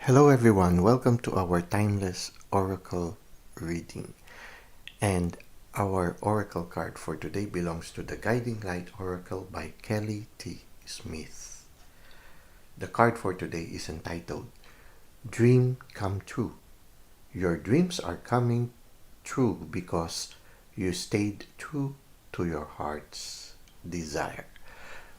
Hello everyone, welcome to our timeless oracle reading. And our oracle card for today belongs to the Guiding Light Oracle by Kelly T. Smith. The card for today is entitled Dream Come True. Your dreams are coming true because you stayed true to your heart's desire.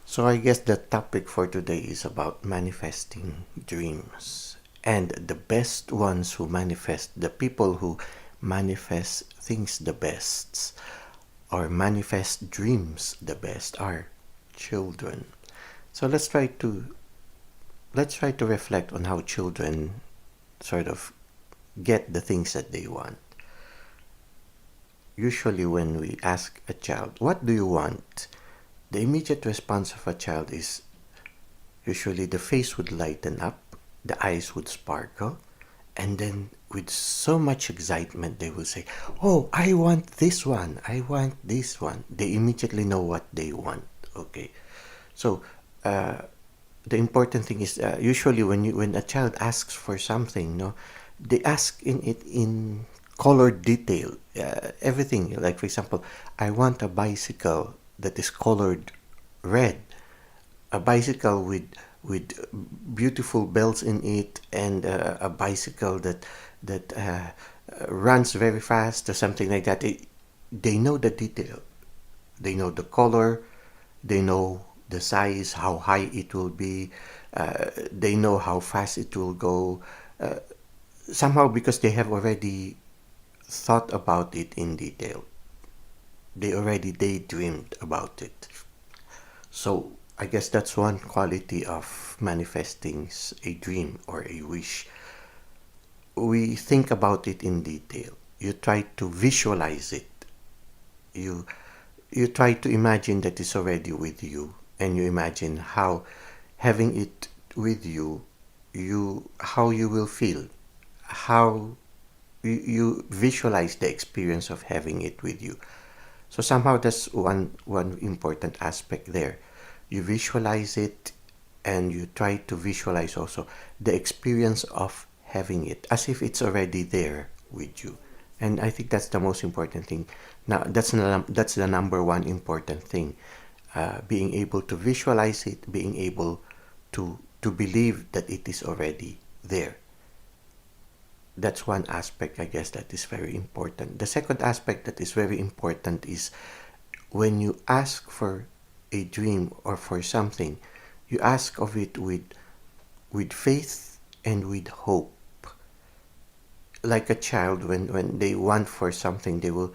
So I guess the topic for today is about manifesting dreams. And the best ones who manifest, the people who manifest things the best or manifest dreams the best are children. So let's try to reflect on how children sort of get the things that they want. Usually when we ask a child, what do you want? The immediate response of a child is usually the face would lighten up, the eyes would sparkle, and then with so much excitement they will say, oh, I want this one, I want this one. They immediately know what they want. Okay, so the important thing is usually when a child asks for something, they ask in colored detail, everything. Like for example, I want a bicycle that is colored red, a bicycle with beautiful bells in it, and a bicycle that runs very fast or something like that. They know the detail, they know the color, they know the size, how high it will be, they know how fast it will go. Somehow, because they have already thought about it in detail, they already daydreamed about it. So I guess that's one quality of manifesting a dream or a wish. We think about it in detail. You try to visualize it. You you try to imagine that it's already with you, and you imagine how having it with you, how you will feel, how you visualize the experience of having it with you. So somehow that's one important aspect there. You visualize it, and you try to visualize also the experience of having it as if it's already there with you. And I think that's the most important thing. Now that's the number one important thing. Being able to visualize it, being able to believe that it is already there. That's one aspect, I guess, that is very important. The second aspect that is very important is when you ask for a dream or for something, you ask of it with faith and with hope. Like a child, when they want for something, they will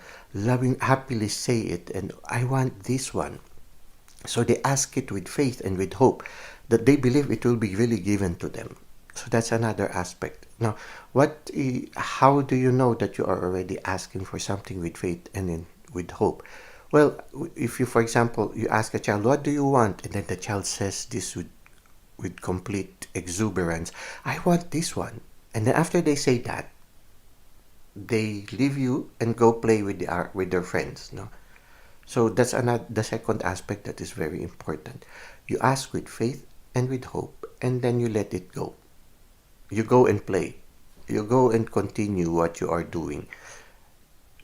happily say it, and I want this one. So they ask it with faith and with hope that they believe it will be really given to them. So that's another aspect. Now, how do you know that you are already asking for something with faith and with hope? Well, if you, for example, you ask a child, what do you want? And then the child says this with complete exuberance, I want this one. And then after they say that, they leave you and go play with their friends. No? So that's the second aspect that is very important. You ask with faith and with hope, and then you let it go. You go and play. You go and continue what you are doing,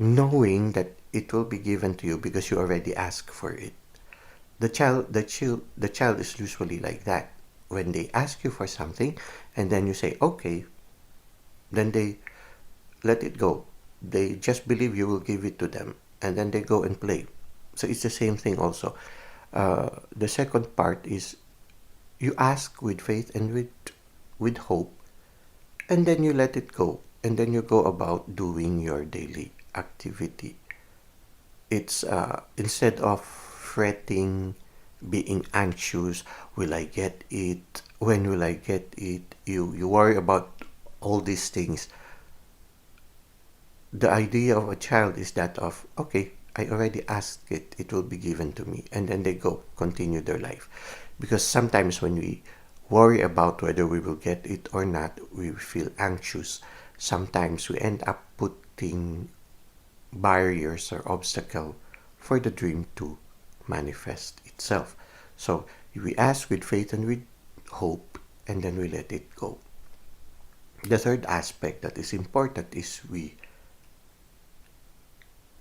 knowing that it will be given to you because you already asked for it. The child is usually like that. When they ask you for something, and then you say okay, then they let it go. They just believe you will give it to them, and then they go and play. So it's the same thing also. The second part is you ask with faith and with hope, and then you let it go, and then you go about doing your daily activity. It's instead of fretting, being anxious, will I get it? When will I get it? You worry about all these things. The idea of a child is that of, okay, I already asked it, it will be given to me, and then they go continue their life. Because sometimes when we worry about whether we will get it or not, we feel anxious. Sometimes we end up putting barriers or obstacle for the dream to manifest itself. So we ask with faith and with hope, and then we let it go. The third aspect that is important is we,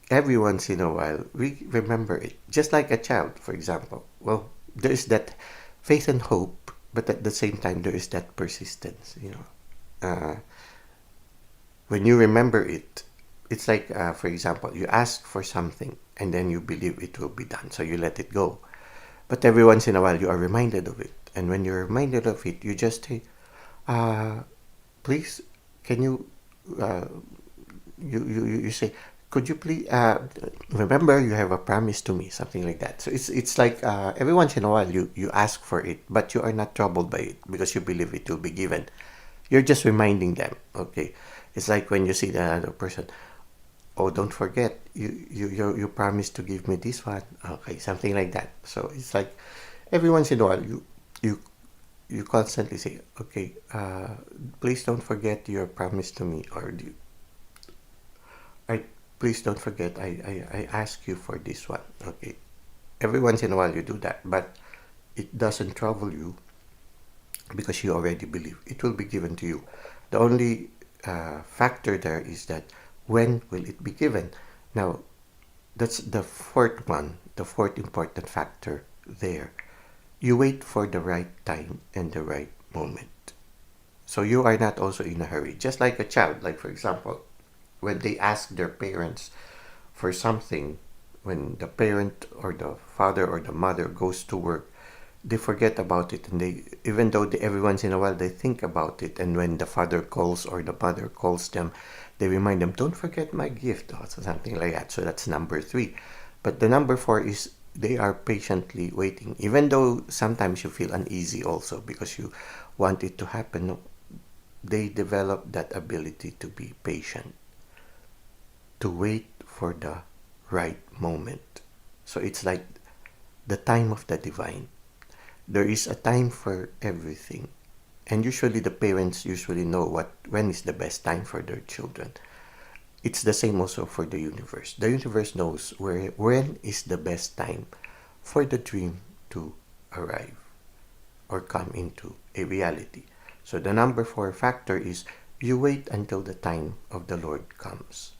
every once in a while, we remember it. Just like a child, for example. Well, there is that faith and hope, but at the same time, there is that persistence, when you remember it, it's like, for example, you ask for something and then you believe it will be done, so you let it go. But every once in a while, you are reminded of it. And when you're reminded of it, you just say, uh, please, can you, uh, you say, could you please remember you have a promise to me, something like that. So it's like every once in a while you ask for it, but you are not troubled by it because you believe it will be given. You're just reminding them. Okay, it's like when you see the other person. Oh, don't forget, you promised to give me this one. Okay, something like that. So it's like every once in a while you you constantly say, okay, please don't forget your promise to me, or I please don't forget, I ask you for this one. Okay, every once in a while you do that, but it doesn't trouble you because you already believe it will be given to you. The only factor there is that when will it be given? Now, that's the fourth one, the fourth important factor there. You wait for the right time and the right moment. So you are not also in a hurry. Just like a child, like for example, when they ask their parents for something, when the parent or the father or the mother goes to work, they forget about it, and they, even though every once in a while they think about it, and when the father calls or the mother calls them, they remind them, don't forget my gift, or something like that. So that's number three. But the number four is they are patiently waiting, even though sometimes you feel uneasy also because you want it to happen. No, they develop that ability to be patient, to wait for the right moment. So it's like the time of the divine. There is a time for everything. And usually the parents usually know what when is the best time for their children. It's the same also for the universe. The universe knows when is the best time for the dream to arrive or come into a reality. So the number four factor is you wait until the time of the Lord comes,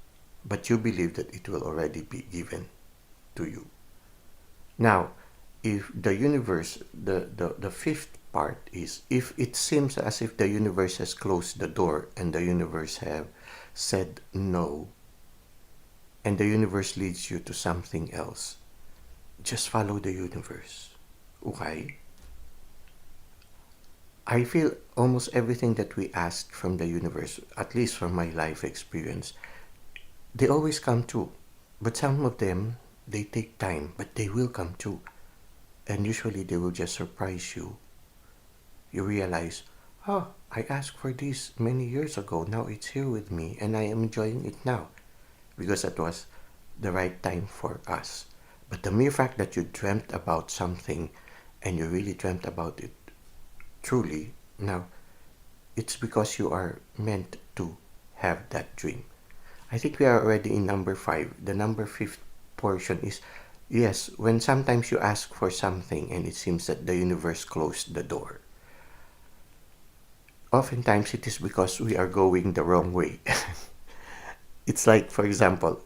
but you believe that it will already be given to you. Now, if the universe, the fifth part is if it seems as if the universe has closed the door and the universe have said no, and the universe leads you to something else, just follow the universe. Okay? I feel almost everything that we ask from the universe, at least from my life experience, they always come true. But some of them, they take time, but they will come true. And usually they will just surprise you. You realize, oh, I asked for this many years ago. Now it's here with me, and I am enjoying it now because it was the right time for us. But the mere fact that you dreamt about something and you really dreamt about it truly, now it's because you are meant to have that dream. I think we are already in number five. The number fifth portion is yes, when sometimes you ask for something and it seems that the universe closed the door. Oftentimes it is because we are going the wrong way. It's like, for example,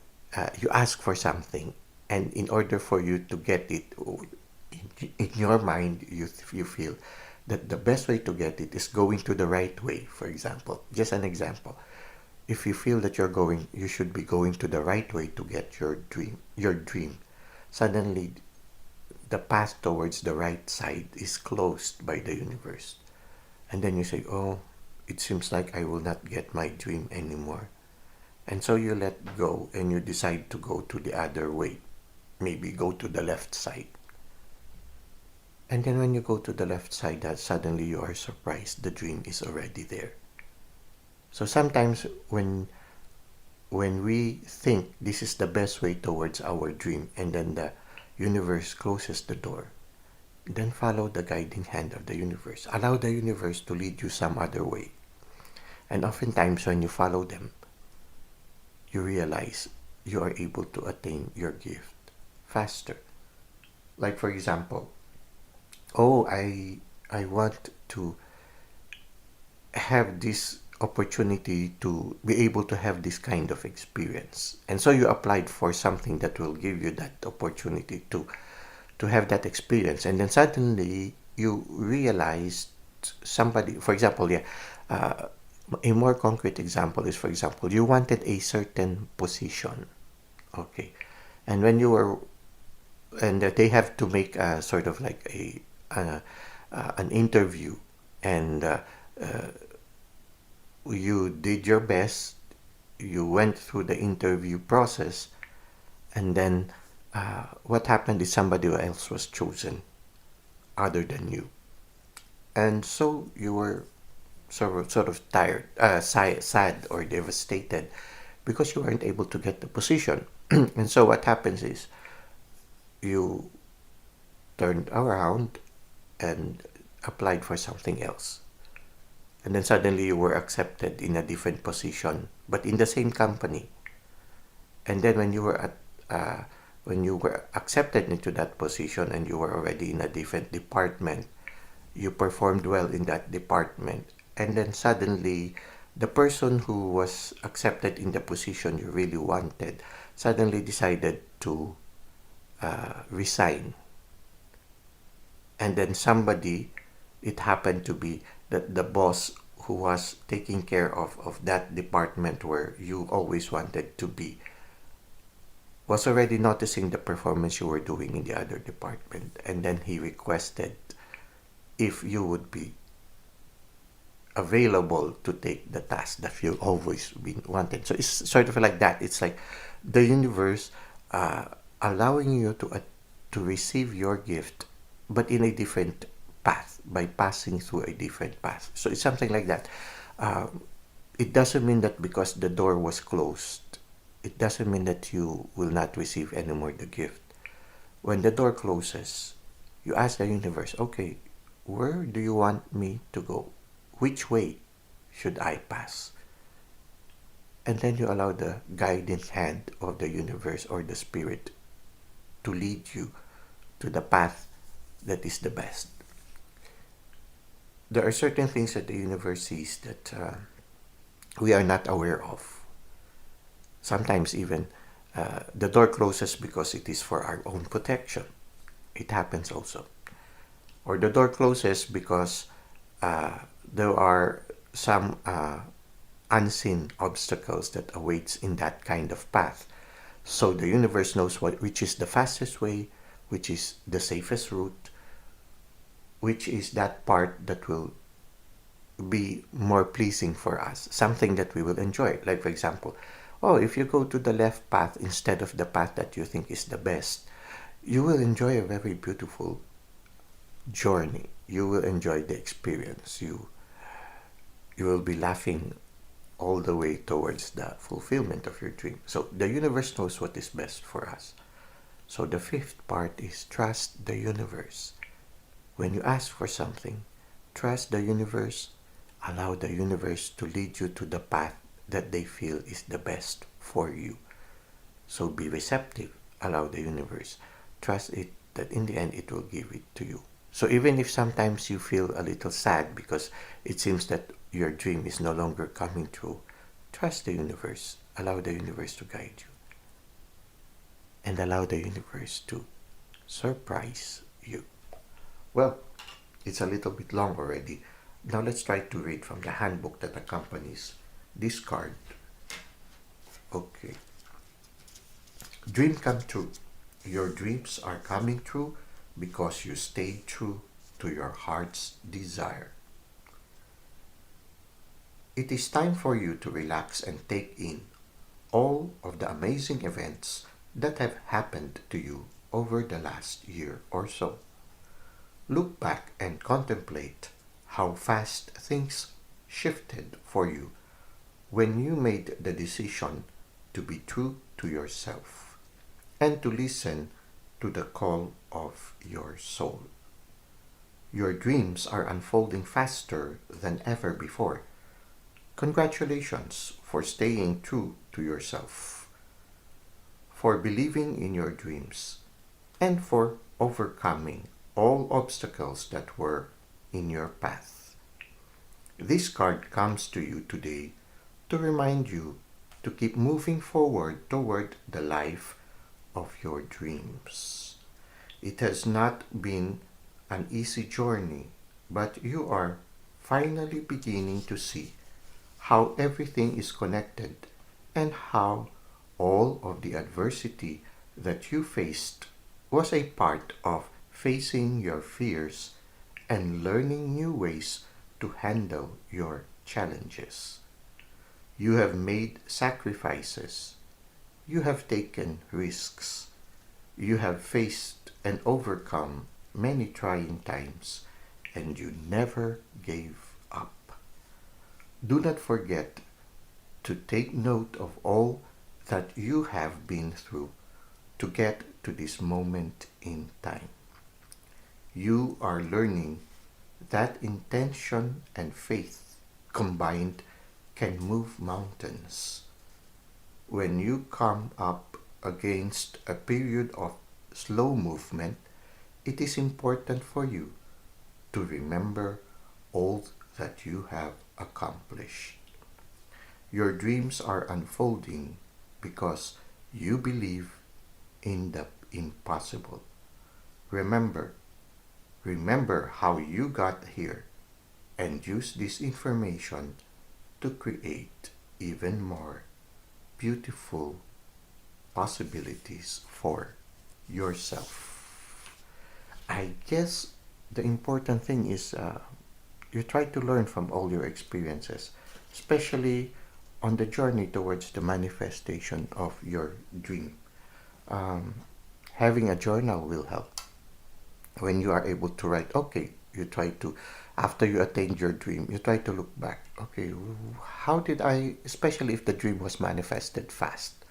you ask for something, and in order for you to get it, in your mind, you feel that the best way to get it is going to the right way. For example, just an example. If you feel that you should be going to the right way to get your dream. Suddenly, the path towards the right side is closed by the universe. And then you say, oh, it seems like I will not get my dream anymore. And so you let go and you decide to go to the other way. Maybe go to the left side. And then when you go to the left side, that suddenly you are surprised the dream is already there. So sometimes when we think this is the best way towards our dream and then the universe closes the door, then follow the guiding hand of the universe. Allow the universe to lead you some other way. And oftentimes when you follow them, you realize you are able to attain your gift faster. Like for example, oh, I want to have this opportunity to be able to have this kind of experience. And so you applied for something that will give you that opportunity to have that experience. And then suddenly you realized somebody, for example, uh, a more concrete example is, for example, you wanted a certain position. Okay. And when you were, and they have to make a sort of like a an interview, and you did your best, you went through the interview process, and then what happened is somebody else was chosen other than you. And so you were sort of tired, sad or devastated because you weren't able to get the position. And so what happens is you turned around and applied for something else. And then suddenly you were accepted in a different position, but in the same company. And then when you were accepted into that position and you were already in a different department, you performed well in that department. And then suddenly the person who was accepted in the position you really wanted suddenly decided to resign. And then somebody, it happened to be that the boss who was taking care of that department where you always wanted to be was already noticing the performance you were doing in the other department. And then he requested if you would be available to take the task that you always been wanted. So it's sort of like that. It's like the universe uh, allowing you to receive your gift, but in a different path by passing through a different path. So it's something like that. Um, it doesn't mean that because the door was closed, it doesn't mean that you will not receive anymore the gift. When the door closes, you ask the universe, okay, where do you want me to go? Which way should I pass? And then you allow the guiding hand of the universe or the spirit to lead you to the path that is the best. There are certain things that the universe sees that we are not aware of. Sometimes even the door closes because it is for our own protection. It happens also. Or the door closes because there are some unseen obstacles that awaits in that kind of path. So the universe knows which is the fastest way, which is the safest route, which is that part that will be more pleasing for us, something that we will enjoy. Like, for example, oh, if you go to the left path instead of the path that you think is the best, you will enjoy a very beautiful journey. You will enjoy the experience. You will be laughing all the way towards the fulfillment of your dream. So the universe knows what is best for us. So the fifth part is trust the universe. When you ask for something, trust the universe, allow the universe to lead you to the path that they feel is the best for you. So be receptive, allow the universe. Trust it that in the end it will give it to you. So even if sometimes you feel a little sad because it seems that your dream is no longer coming true, trust the universe, allow the universe to guide you, and allow the universe to surprise you. Well, it's a little bit long already. Now let's try to read from the handbook that accompanies this card. Okay. Dream come true. Your dreams are coming true because you stayed true to your heart's desire. It is time for you to relax and take in all of the amazing events that have happened to you over the last year or so. Look back and contemplate how fast things shifted for you when you made the decision to be true to yourself and to listen to the call of your soul. Your dreams are unfolding faster than ever before. Congratulations for staying true to yourself, for believing in your dreams, and for overcoming all obstacles that were in your path. This card comes to you today to remind you to keep moving forward toward the life of your dreams. It has not been an easy journey, but you are finally beginning to see how everything is connected and how all of the adversity that you faced was a part of facing your fears and learning new ways to handle your challenges. You have made sacrifices. You have taken risks. You have faced and overcome many trying times, and you never gave up. Do not forget to take note of all that you have been through to get to this moment in time. You are learning that intention and faith combined can move mountains. When you come up against a period of slow movement, it is important for you to remember all that you have accomplished. Your dreams are unfolding because you believe in the impossible. Remember, remember how you got here and use this information to create even more beautiful possibilities for yourself. I guess the important thing is you try to learn from all your experiences, especially on the journey towards the manifestation of your dream. Um, Having a journal will help. When you are able to write, okay, you try to, after you attained your dream, you try to look back. Okay, how did I, especially if the dream was manifested fast,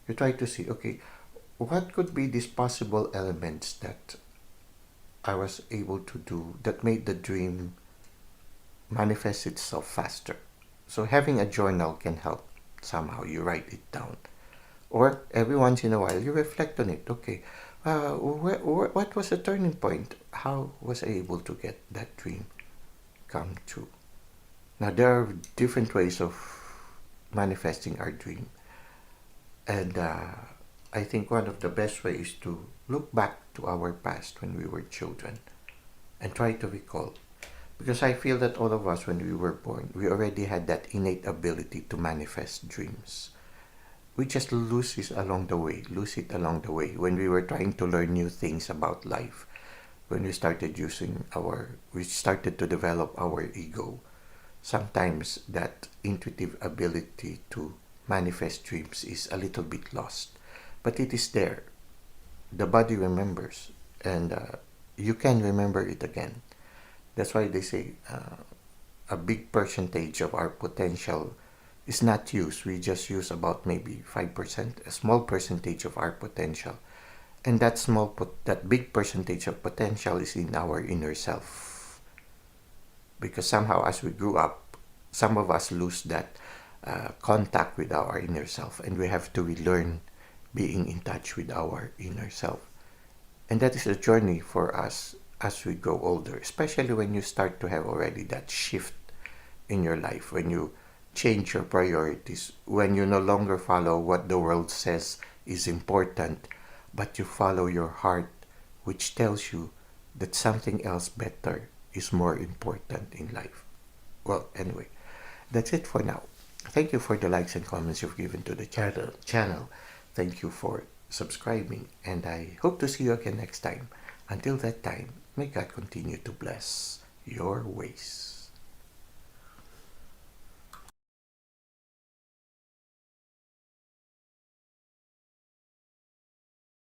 you try to see, okay, what could be these possible elements that I was able to do that made the dream manifest itself faster. So having a journal can help somehow. You write it down. Or every once in a while, you reflect on it. Okay, what was the turning point? How was I able to get that dream come true? Now, there are different ways of manifesting our dream. And I think one of the best ways is to look back to our past when we were children and try to recall. Because I feel that all of us, when we were born, we already had that innate ability to manifest dreams. We just lose it along the way when we were trying to learn new things about life. When we started to develop our ego. Sometimes that intuitive ability to manifest dreams is a little bit lost. But it is there. The body remembers, and you can remember it again. That's why they say a big percentage of our potential is not used. We just use about maybe 5%, a small percentage of our potential. And that big percentage of potential is in our inner self. Because somehow as we grew up, some of us lose that contact with our inner self, and we have to relearn being in touch with our inner self. And that is a journey for us as we grow older, especially when you start to have already that shift in your life, when you change your priorities, when you no longer follow what the world says is important, but you follow your heart, which tells you that something else better is more important in life. Well, anyway, that's it for now. Thank you for the likes and comments you've given to the channel. Thank you for subscribing, and I hope to see you again next time. Until that time, may God continue to bless your ways.